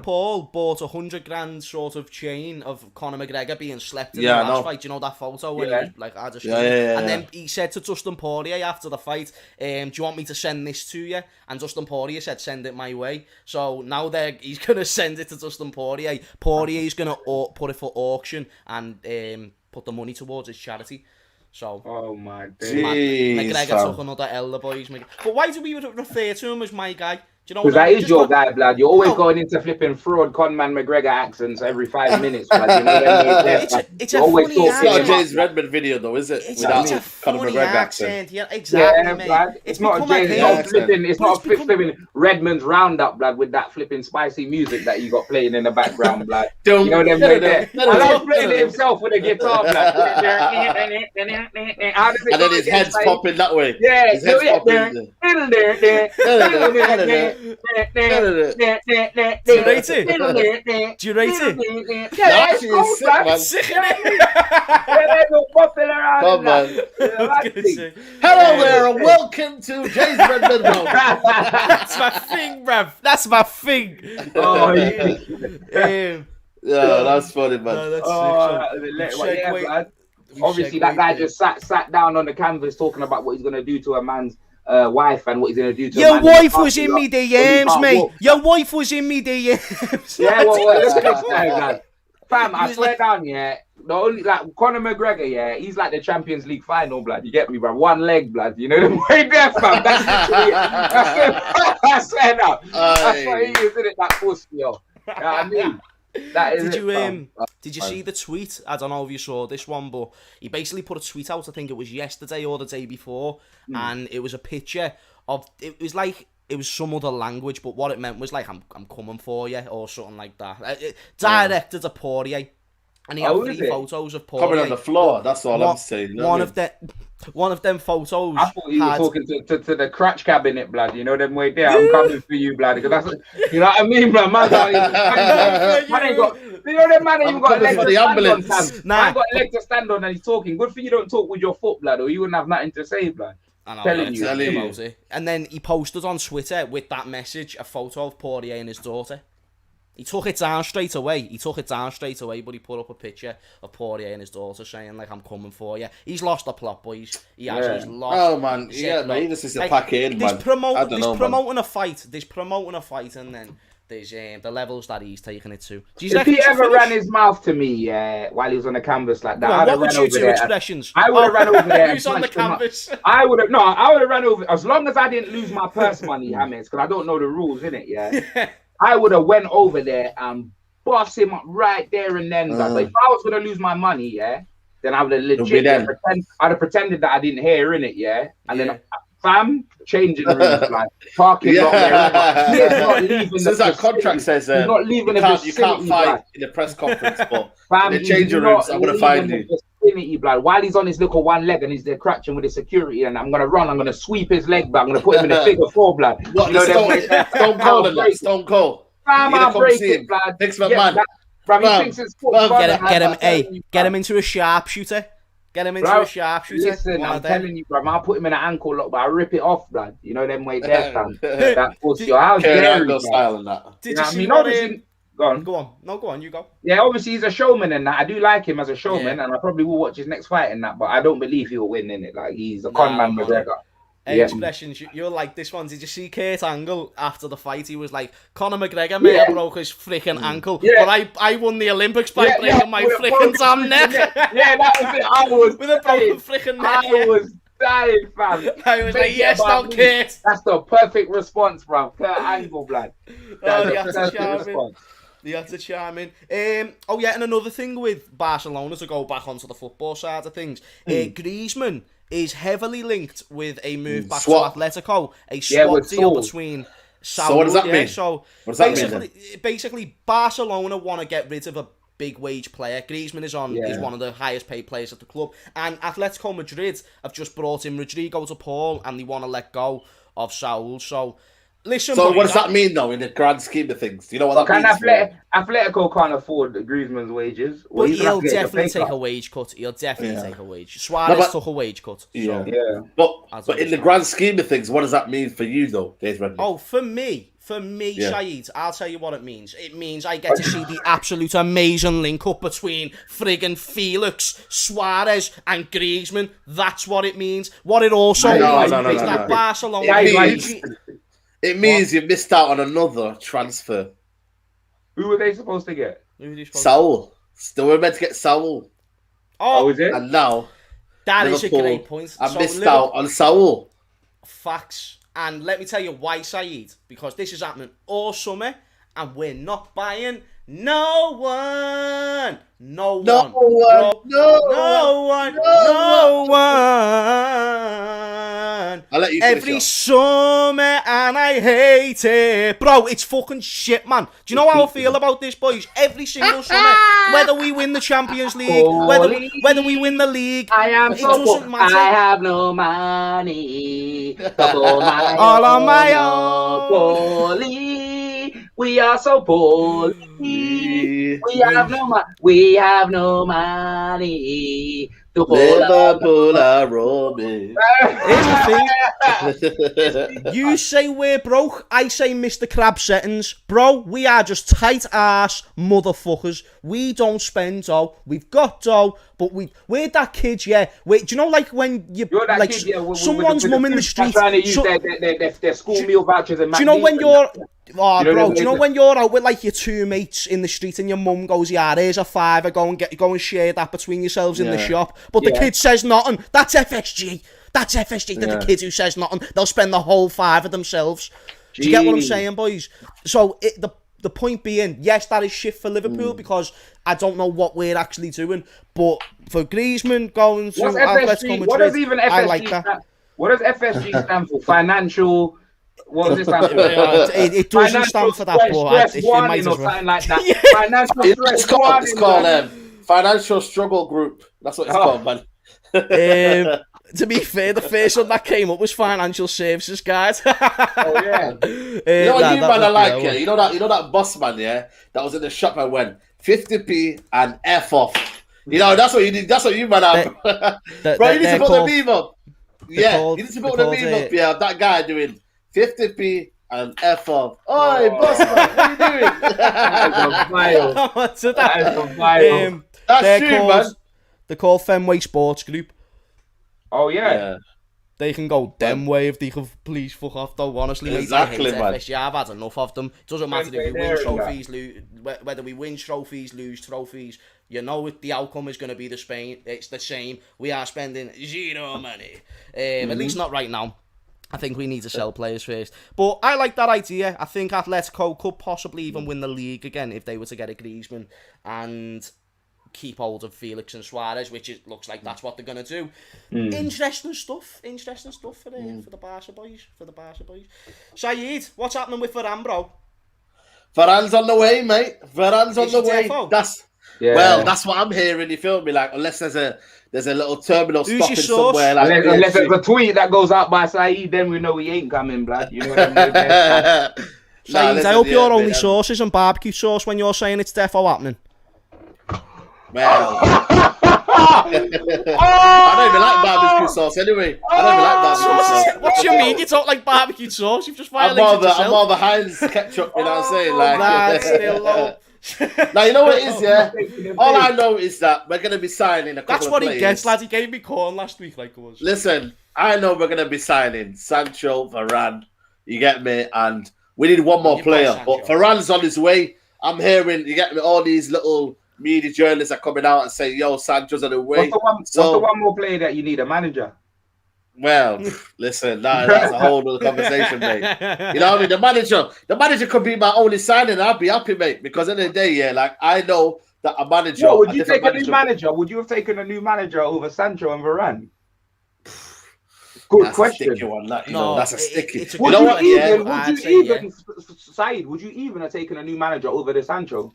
Paul bought $100,000 sort of chain of Conor McGregor being slept in the last fight. You know that photo when he was like, I just and then he said to Dustin Poirier after the fight, do you want me to send this to you? And Dustin Poirier said, send it my way. So now he's gonna send it to Dustin Poirier. Poirier's gonna put it for auction and put the money towards his charity. So, oh my days. McGregor took another L, the boys. But why do we refer to him as my guy? Because that is your guy, blood. You're always going into flipping fraud conman McGregor accents every 5 minutes, blood. You know it's a funny accent. It's not a James Redmond video, though, is it? It's a funny accent. Yeah, exactly, mate. It's not a James flipping. It's not flipping Redmond's roundup, blood, with that flipping spicy music that you got playing in the background, blood. You know them right there. I like playing it himself with a guitar, blood. And then his head's popping that way. Yeah, his head's popping. Do you rate it? Yeah, it's sick, man. Come on. Hello there, and welcome to James Redmond. That's my thing, bruv. That's my thing. Oh, yeah, that's funny, man. Obviously, that guy just sat down on the canvas talking about what he's going to do to a man's wife and what he's going to do to your wife was in me DMs, mate. Your wife was in me DMs. Yeah, well, look at this guy, man. Fam, I swear down, yeah. The only, like, Conor McGregor, yeah, he's like the Champions League final, blood. You get me, bro? One leg, blood. You know the way there, fam. That's literally it. I swear now. That's what he is, isn't it? That pussy, yo. You know what I mean? That is did you see the tweet? I don't know if you saw this one, but he basically put a tweet out, I think it was yesterday or the day before, and it was a picture of, it was some other language, but what it meant was like, I'm coming for you, or something like that. Directed to Poirier, and he had 3 photos of Poirier. Coming on the floor, that's all I'm saying. One of them photos. I thought you were talking to the crotch cabinet, blood. You know them way there. I'm coming for you, blood. Because that's, you know what I mean, blood. Man ain't got. You know them man ain't even got a leg to stand on. Man got a leg to stand on, and he's talking. Good for you don't talk with your foot, blood, or you wouldn't have nothing to say, blood. Telling you. And then he posted on Twitter with that message a photo of Poirier and his daughter. He took it down straight away. But he put up a picture of Poirier and his daughter saying, like, I'm coming for you. He's lost the plot, boys. He's lost. Oh, man. Yeah, mate. This is a pack in, man. There's promoting a fight, and then there's the levels that he's taking it to. If he ever ran his mouth to me while he was on the canvas like that, what would you do expressions? I would have ran over there. Who's on the canvas? I would have ran over, as long as I didn't lose my purse money, Hammers, because I don't know the rules, innit, yeah? I would have went over there and bossed him up right there and then. But if I was going to lose my money, yeah, then I would have legit I'd have pretended that I didn't hear, innit, yeah? And then, fam, changing rooms, like, parking lot there. Not leaving so that contract says not leaving you can't fight in the press conference, but fam, in the changing rooms, I'm going to find you. Blood. While he's on his little one leg and he's there crutching with his security, and I'm gonna run, I'm gonna sweep his leg back, I'm gonna put him in a figure 4, blood. What, Stone Cold and that, Stone Cold. Fam, I'll break it, blood. Next man. Get him into a sharpshooter. Listen, I'm telling you, bro, I'll put him in an ankle lock, but I'll rip it off, blood. You know them way there, fam. That pussy. How's Gary, style and that. Did you see what Go on. No, go on. You go. Yeah, obviously he's a showman and that. I do like him as a showman, and I probably will watch his next fight and that. But I don't believe he'll win in it. Like he's a con man, McGregor. Expressions. You're like this one. Did you see Kurt Angle after the fight? He was like, Conor McGregor may have broke his freaking ankle, but I won the Olympics by breaking my freaking damn neck. Yeah, that was it. I was with a broken freaking neck. I was dying, fam. I was like, yes, no, Kurt. That's the perfect response, bro. Kurt Angle, blood. That's the perfect response. That's a charming. And another thing with Barcelona, to go back onto the football side of things, Griezmann is heavily linked with a move back to Atletico, a swap deal between Saul. So what does that mean? So what does that mean? Basically, Barcelona want to get rid of a big wage player. Griezmann is one of the highest paid players at the club, and Atletico Madrid have just brought in Rodrigo to Paul, and they want to let go of Saul. So. Listen, so what does that mean, though, in the grand scheme of things? Do you know what that means? Atletico can't afford Griezmann's wages. Well, he'll definitely take a wage cut. Suarez took a wage cut. Yeah. But in the grand scheme of things, what does that mean for you, though, Dave Redmond? Oh, for me, Shahid, I'll tell you what it means. It means I get to see the absolute amazing link-up between friggin' Felix, Suarez, and Griezmann. That's what it means. What it also means is that Barcelona... It means you missed out on another transfer. Who were they supposed to get? Saul. Still were meant to get Saul. Oh, is it? And now that is a great point. I missed out on Saul. Facts. And let me tell you why, Saeed. Because this is happening all summer, and we're not buying no one. I'll let you every summer, and I hate it, bro. It's fucking shit, man. Do you know how I feel about this, boys? Every single summer, whether we win the Champions League, whether we win the league, it doesn't matter. I have no money. All on my own. We are so poor. We have no money. Liverpool are robbing. Here's the thing. You say we're broke, I say Mr. Crab settings. Bro, we are just tight ass motherfuckers. We don't spend dough. We've got dough, but we're that kid, do you know, like when you're like kid, someone's mum in the street trying to use their school meal vouchers and do you know when you're do you know when you're out with like your two mates in the street and your mum goes, yeah, here's a £5, go and share that between yourselves in the shop, but the kid says nothing. That's FSG. The kid who says nothing, they'll spend the whole £5 themselves. Do you get what I'm saying, boys? So the point being, yes, that is shit for Liverpool because I don't know what we're actually doing. But for Griezmann going to Atletico Madrid, I like that. What does FSG stand for? Financial. What does it stand for? It doesn't stand for that, but it might as well. Something like that. Financial stress. It's called Financial Struggle Group. That's what it's called, man. To be fair, the first one that came up was Financial Services Guide. Oh yeah. You know what I like? You know that boss man, yeah, that was in the shop and went 50p and F off. You know, that's what you need. That's what you man have. Bro, you need to put the meme up. Yeah, you need to put the meme up. Yeah, that guy doing 50p and F off. Oi, boss man, what are you doing? That's true, man. They're called Fenway Sports Group. Oh yeah. They can go them way if they can please fuck off though. Honestly, exactly, man. I've had enough of them. It doesn't matter if we win trophies, whether we win trophies, lose trophies. You know the outcome is going to be it's the same. We are spending zero money. At least not right now. I think we need to sell players first. But I like that idea. I think Atletico could possibly even win the league again if they were to get a Griezmann and keep hold of Felix and Suarez, which it looks like that's what they're going to do. Interesting stuff for the Barca boys. Saeed, what's happening with Varane, bro? Varane's on the way, mate. Varane's on the way. That's what I'm hearing. You feel me? Like, unless there's a little terminal stopping somewhere. Like, unless there's a tweet that goes out by Saeed, then we know he ain't coming, blood. You know what I mean? Saeed, I hope your only source isn't barbecue sauce when you're saying it's defo happening. Well, I don't even like barbecue sauce anyway. What do you mean? You talk like barbecue sauce? You've just violated yourself. I'm more the Heinz ketchup, you know what I'm saying? Like, nah, still low. Now, you know what it is, yeah? All I know is that we're going to be signing a couple of players. That's what he gets, lad. He gave me corn last week like it was. Listen, I know we're going to be signing Sancho, Varane, you get me? And we need one more player. But Varane's on his way. I'm hearing, you get me, all these little media journalists are coming out and saying, yo, Sancho's on the way. What's the one more player that you need? A manager? Well, listen, that's a whole other conversation, mate. You know what I mean? The manager could be my only signing and I'd be happy, mate. Because at the end of the day, yeah, like, I know that a manager... Well, would you take a new manager? Would you have taken a new manager over Sancho and Varane? Good question. That's a sticky. Would you even have taken a new manager over the Sancho?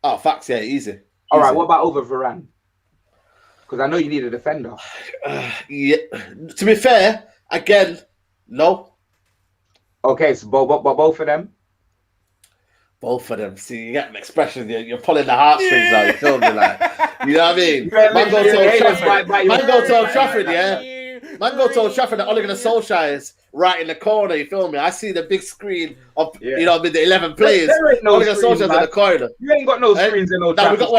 Oh, facts, yeah, easy. All right, what about over Varane? Because I know you need a defender. Yeah. To be fair, again, no. Okay, so both of them? Both of them. See, you get an expression, you're pulling the heartstrings out, you feel me? Like, you know what I mean? Man go to Old Trafford, yeah? Man go to Old Trafford and Ole Gunnar Solskjaer is right in the corner, you feel me? I see the big screen of, you know, with the 11 players. Ole Gunnar Solskjaer's in the corner. You ain't got no screens in Old Trafford. We got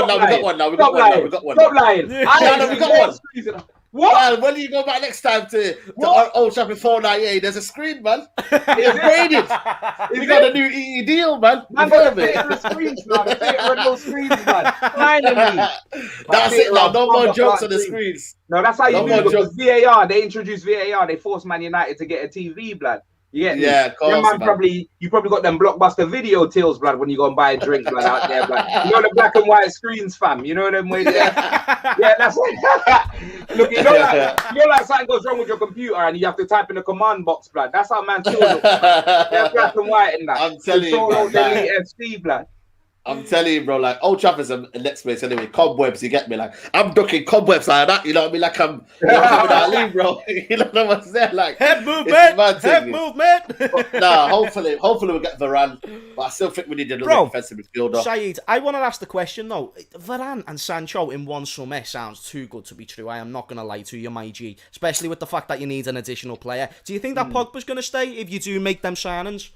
one Stop lying. We got one. What? Well, when do you go back next time to Old Trafford 498? There's a screen, man. It's upgraded. We got a new EE deal, man. Man, got the screens, man. No screens, man. Finally. That's it now. No more jokes on the screens. No, that's how you do it. Because VAR, they introduced VAR. They forced Man United to get a TV, blood. Yeah, of course, man. You probably got them blockbuster video tills, blood, when you go and buy a drink, blood, out there, blood. You know the black and white screens, fam. You know them ways there. Yeah, that's look. You know like something goes wrong with your computer and you have to type in the command box, blood. That's how man still looks. They're black and white in that. I'm telling you, FC, blood. I'm telling you, bro, like, Old Trafford's a next place anyway. Cobwebs, you get me? Like, I'm ducking cobwebs like that, you know what I mean? Like, I'm Ali, bro. You know what's there? Like, head movement! Nah, hopefully we'll get Varane. But I still think we need another defensive midfielder. Saeed, I want to ask the question, though. Varane and Sancho in one summer sounds too good to be true. I am not going to lie to you, my G. Especially with the fact that you need an additional player. Do you think that Pogba's going to stay if you do make them signings?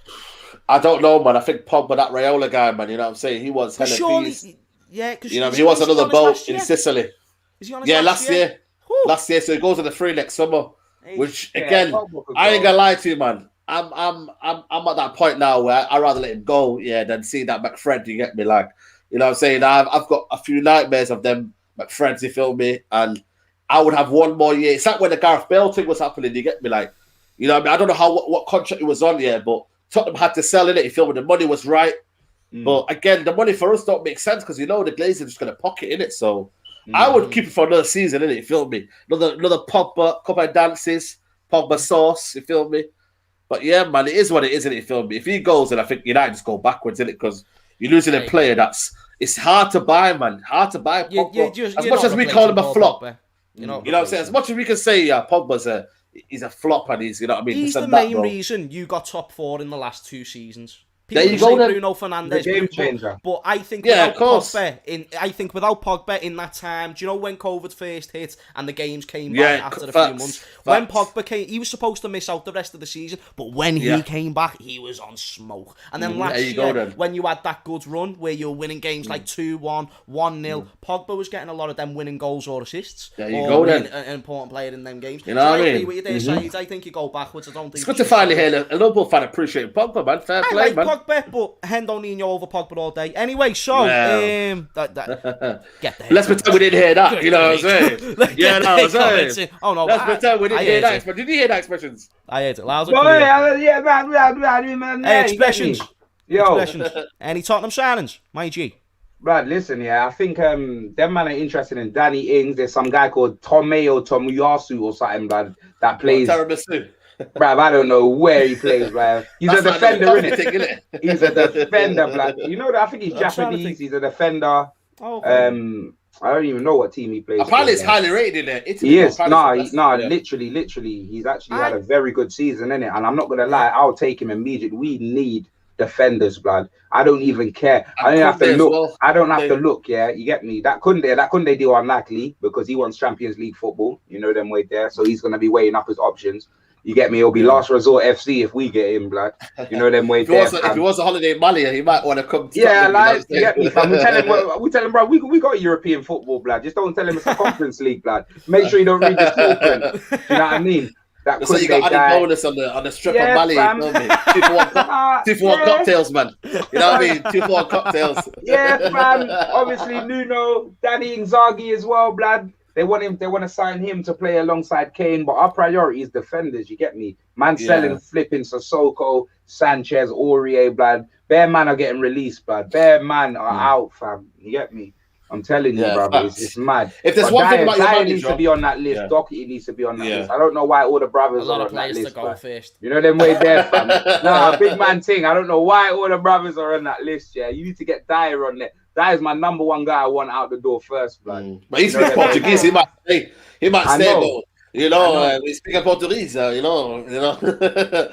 I don't know, man. I think Pogba, that Raiola guy, man, you know what I'm saying? He wants hella fees. Yeah, because you know, he wants another boat in Sicily. Is he on his last year. Last year, so he goes on the free next summer. Which again, I ain't gonna lie to you, man. I'm at that point now where I'd rather let him go, than see that McFred, you get me? Like, you know what I'm saying? I've got a few nightmares of them McFreds, you feel me? And I would have one more year. It's like when the Gareth Bale thing was happening, you get me? Like, you know what I mean? I don't know what contract he was on, but Tottenham had to sell it. You feel me? The money was right. But again, the money for us don't make sense because the Glazers are just going to pocket in it. So I would keep it for another season, innit? You feel me? Another Pogba, couple of dances, Pogba sauce. You feel me? But yeah, man, it is what it is, innit? You feel me? If he goes, then I think United just go backwards, innit? Because you're losing a player it's hard to buy, man. Hard to buy. Pogba. As much as we call him a flop, you know what I'm saying? As much as we can say, Pogba's he's a flop and he's, you know what I mean? He's the main reason you got top 4 in the last 2 seasons. People there you go, then. Bruno Fernandes, game changer. But I think without Pogba in that time, do you know when COVID first hit and the games came back after a few months? When Pogba came, he was supposed to miss out the rest of the season, but when he came back, he was on smoke. And then last year, when you had that good run where you were winning games like 2-1, 1-0, Pogba was getting a lot of them winning goals or assists. There you go, then. An important player in them games. You know what I mean? agree with you there, Saeed. I think you go backwards. I don't think it's good to finally hear a Liverpool fan appreciate Pogba, man. Fair play, man. Pogba, but Hendonino over Pogba all day. Anyway, so get the let's pretend we didn't hear that. You know what I'm saying? Yeah, no, I'm saying. Oh no, let's pretend we didn't hear that. But did you hear that expressions? I heard it. Man. Expressions. Yo, any Tottenham signings, my G? Brad, listen, I think them man are interested in Danny Ings. There's some guy called Tomiyasu or something, Brad, that plays. Bruv, I don't know where he plays, bruv. He's a defender, innit? He's a defender, bruv. You know that? I think he's Japanese. He's a defender. Oh, okay. I don't even know what team he plays. Apparently, it's highly rated in there. He is. Literally. He's actually had a very good season, innit? And I'm not gonna lie, I'll take him immediately. We need defenders, blood. I don't even care. I don't have to look. Well. I don't have to look. Yeah, you get me. That Kunde deal unlikely because he wants Champions League football. You know them way there, so he's gonna be weighing up his options. You get me? It'll be last resort FC if we get him, blood. You know them way there. If he was a holiday in Mali, he might want to come. To you get me, fam. We tell him, bro. We got European football, blood. Just don't tell him it's a Conference League, blood. Make sure you don't read the small print. You know what I mean? That so you got added bonus on the strip of Mali. You know me? 2 for 1 cocktails, man. You know what I mean? 2 for 1 cocktails. Yeah, man. Obviously, Nuno, Danny Inzaghi as well, blood. They want to sign him to play alongside Kane, but our priority is defenders. You get me? Man selling flipping Sissoko, Sanchez, Aurier, blood. Bare man are getting released, blood. Bare man are out, fam. You get me? I'm telling you, brother, it's mad. If there's one thing about your manager, needs to be on that list. Doherty needs to be on that list. I don't know why all the brothers are on that list. First. You know them way there, fam. Nah, big man thing. I don't know why all the brothers are on that list. Yeah, you need to get Dyer on there. That is my number 1 guy I want out the door first, blood. But he's speaking Portuguese. He might stay. Though. You know, he's speaking Portuguese. You know.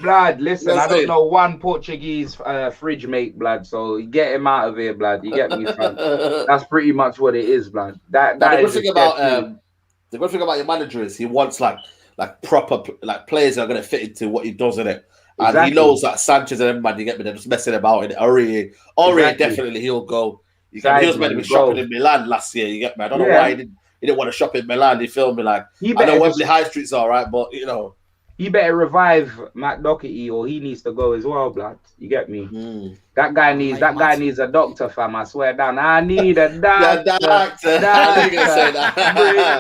Blood, listen, I don't know one Portuguese fridge mate, blood. So get him out of here, blood. You get me, fam? That's pretty much what it is, blood. The good thing about your manager is he wants like proper players that are gonna fit into what he does in it. And he knows that Sanchez and everybody, you get me, they're just messing about in it. Aurier, definitely he'll go. He was meant to be shopping in Milan last year. You get me? I don't know why he didn't want to shop in Milan. You feel me? Like I know Wembley High Street's all right, but you know, he better revive Matt Doherty, or he needs to go as well, blood. You get me? That guy needs a doctor, fam. I swear down. I need a doctor.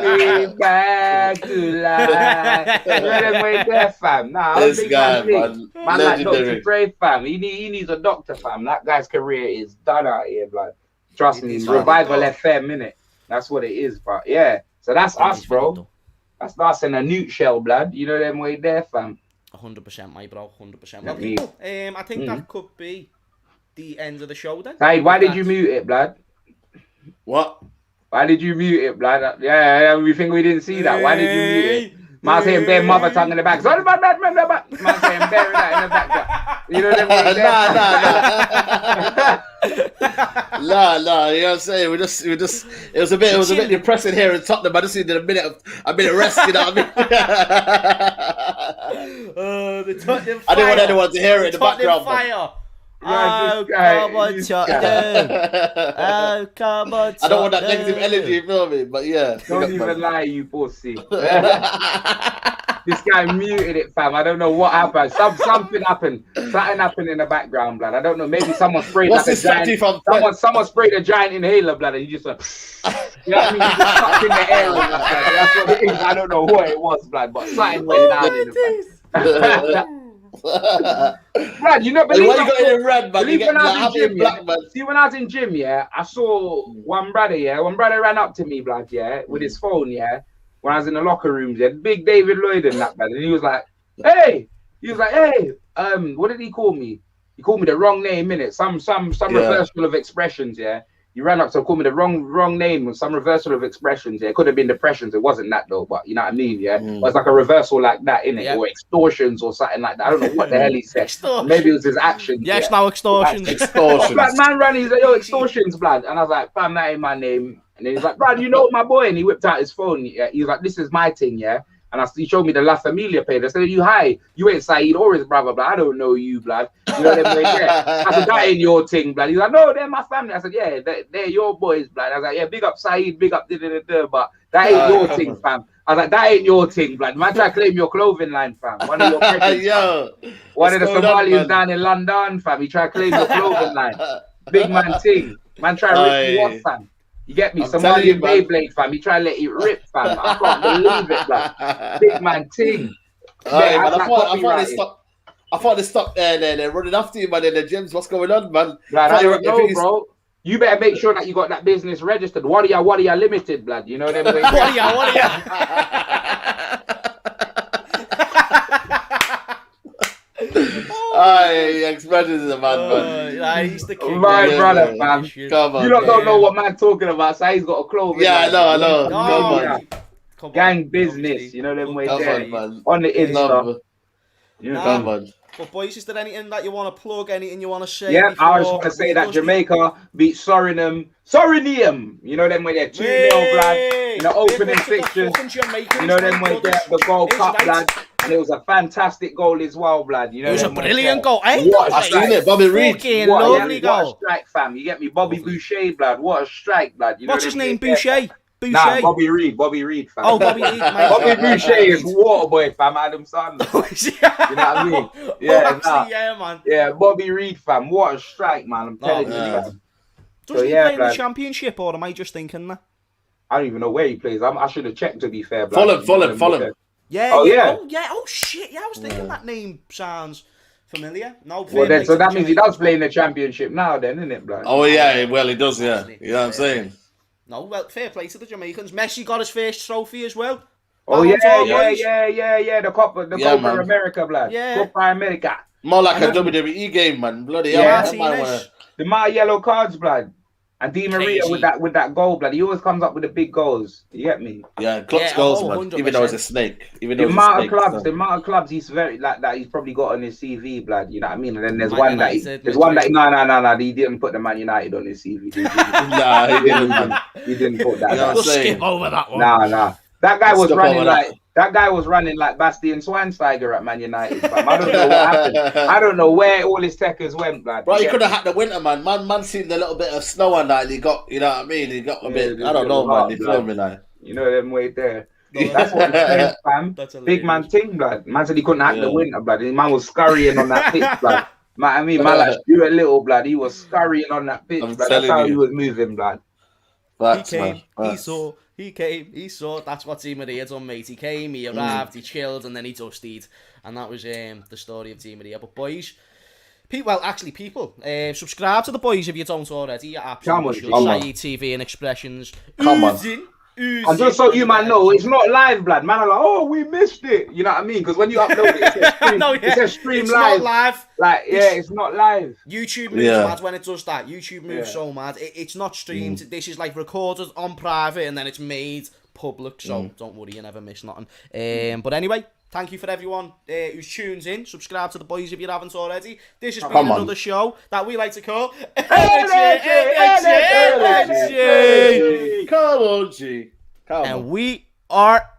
Bring me back to life. Let him wait there, fam. Nah, this guy, man, like Dr. Dre, fam. He needs a doctor, fam. That guy's career is done out here, blood. Trust me, revival FM, minute. That's what it is, but yeah. So that's us, bro. That's us in a newt shell, blood. You know them way there, fam. 100%, my bro. 100%. Well, people, I think that could be the end of the show then. Hey, why did you mute it, blood? What? Why did you mute it, blood? Yeah, we think we didn't see that. Why did you mute it? Man saying bare mother tongue in the back. Man saying bare that in the back. You know them way there. Nah. You know what I'm saying? We just. It was a bit depressing here in Tottenham. I just needed a minute rest. You know what I mean? I didn't want anyone to hear it in the background. Fire. Oh, come on, Tottenham. Oh, come on, Tottenham. I don't want that negative energy, you feel me? But yeah. Don't even lie, you pussy. This guy muted it, fam. I don't know what happened. Something happened. Something happened in the background, blood. I don't know. Maybe someone sprayed a giant. Someone sprayed a giant inhaler, blood, and you just went. You know what I mean? You just sucked in the air. That's what it is. I don't know what it was, blood, but something went down in the back. Brad, you know, Why you got it in red, man? You get when I was happy in in gym, black, man. see, when I was in gym, yeah, I saw one brother ran up to me, blood, yeah, with his phone, yeah, when I was in the locker rooms, yeah, big David Lloyd and that, man, and he was like, hey, what did he call me? He called me the wrong name, innit? Some reversal of expressions, yeah. You ran up to call me the wrong name with some reversal of expressions. Yeah, it could have been depressions. It wasn't that though, but you know what I mean. Yeah, but it's like a reversal like that, innit? Or extortions or something like that. I don't know what the hell he said. Maybe it was his actions. Yes, now extortions. Extortions. Black man ran. He's like, yo, extortions, blood. And I was like, fam, that ain't my name. And then he's like, Brad, you know my boy. And he whipped out his phone. Yeah, he was like, this is my thing. Yeah. And he showed me the La Familia page. I said, you ain't Saeed or his brother, blood. I don't know you, blood. You know them way there. I said, that ain't your thing, blood. He's like, no, they're my family. I said, yeah, they're your boys, blood. I was like, yeah, big up Saeed, big up da-da-da-da, but that ain't your thing, fam. I was like, that ain't your thing, blood. Man, try to claim your clothing line, fam. One of your presidents, one of the Somalians down in London, fam. He tried to claim your clothing line. Big man thing. Man, try to rip you off, fam. You get me? Somalian Beyblade, fam. He try to let it rip, fam. I can't believe it, blood. Big man ting. I thought they stopped they're running after you, man, in the gyms. What's going on, man? Blood, I don't know, bro. You better make sure that you got that business registered. What are you limited, blood? You know them ways. What are you? Expressions is a man. He's the king. My brother, man. Come on, you don't know what man talking about. So he's got a clothing. Yeah, I know. Gang business, you know them way there. On the Insta. Come on. But boys, is there anything that you want to plug? Anything you want to say? Yeah, I was going to say that Jamaica beat Suriname. You know them way there. 2-0, blood. In the opening fixtures. You know them way there. The Gold Cup, blood. And it was a fantastic goal as well, blood. You know, it was a brilliant goal, eh? I've seen it, Bobby Reid. Lovely goal. What a strike, fam. You get me? Bobby Boucher, blood. What a strike, blood. You know what's his name? Boucher? Nah, Bobby Reid, fam. Oh, Bobby Reid, mate. Bobby Boucher is Waterboy, fam. Adam Sandler. You know what I mean? Yeah, man. Yeah, Bobby Reid, fam. What a strike, man. I'm telling you, fam. Does he play in the Championship, or am I just thinking that? I don't even know where he plays. I should have checked, to be fair. Follow him. Yeah. Oh shit. Yeah, I was thinking that name sounds familiar. No. Well, then, so that means he does play in the Championship now, then, isn't it, bro? Oh yeah, well he does, yeah. You know what I'm saying? No, well, fair play to the Jamaicans. Messi got his first trophy as well. Oh yeah. The Copa America, blood. Yeah. Copa America. More like a WWE game, man. Bloody hell. The my yellow cards, blood. And Di Maria with that goal, blood. He always comes up with the big goals. You get me? Yeah, Klopp's goals, man. 100%. Even though it's a snake. The amount of clubs he's very like that. He's probably got on his CV, blood. You know what I mean? And then there's one that no. He didn't put the Man United on his CV. Nah, he didn't put that. We'll skip over that one. Nah. That guy was running like Bastian Schweinsteiger at Man United. Fam. I don't know what happened. I don't know where all his techers went, blood. Bro, he could have had the winter, man. Man seen a little bit of snow on that, and he got, you know what I mean? He got a bit, I don't know, man. He filmed me like. You know them way there. That's what he said, fam. Big man ting, blood. Man said he couldn't hack the winter, blood. The man was scurrying on that pitch, blood. Man like Stuart Little, blood. He was scurrying on that pitch, blood. That's how he was moving, blood. He came, he saw, that's what Di Maria done, mate. He came, he arrived, he chilled, and then he dusted. And that was the story of Di Maria. But boys, people, subscribe to the boys if you don't already. You're absolutely TV and Expressions. Come on. And just so you man know, it's not live, blood. Man are like, oh, we missed it. You know what I mean? Because when you upload it, it says stream, it says stream it's live. Not live. Like, it's not live. YouTube moves mad when it does that. YouTube moves so mad. It's not streamed. This is like recorded on private and then it's made public. So don't worry, you never miss nothing. But anyway, thank you for everyone who's tuned in. Subscribe to the boys if you haven't already. This has been another show that we like to call Energy. Come on, G. And we are